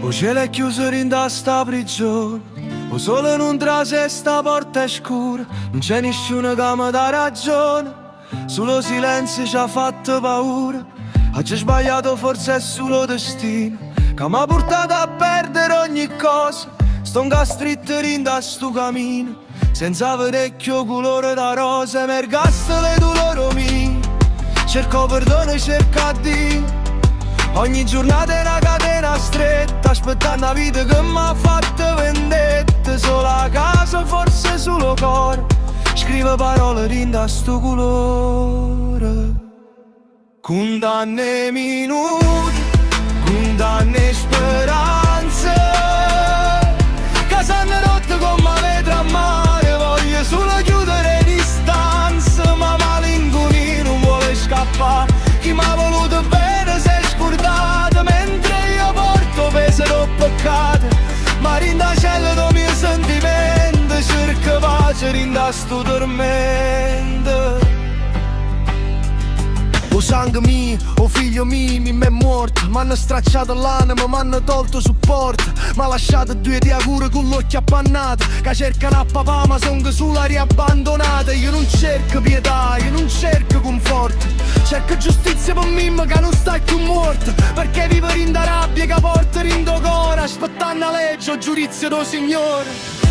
O cielo è chiuso in da sta prigione, o sole non trase sta porta è scura, non c'è nessuno che mi dà ragione, solo silenzio ci ha fatto paura. Oggi sbagliato forse è solo destino, che mi ha portato a perdere ogni cosa. Sto incastritto in da sto cammino, senza vecchio colore da rosa, emergaste le dolori mie. Cerco perdono e cerco Dio. Ogni giornata è una catena stretta, aspettando la vita che mi ha fatto vendetta. Solo a casa, forse solo cuore, scrive parole rinda sto colore. Condanne minuti, condanne speranze, che sanno rotte come le tra mare. Voglio solo chiudere distanze, ma malinconia non vuole scappare. Chi mi ha voluto bene si è scordato, mentre io porto peso e peccato. Ma rinda cielo do mio sentimento, cerco pace rinda sto tormento. O sangue mio, o figlio mio, mi è morto. M'hanno stracciato l'anima, m'hanno tolto supporto. M'ha lasciato due di cura con l'occhio appannato, che cercano a papà ma son che sull'aria abbandonata. Io non cerco pietà, io non cerco conforto, cerco giustizia per me che non sta più morto. Perché vivo in da rabbia che porta in do cuore, aspettando la legge o giudizio do Signore.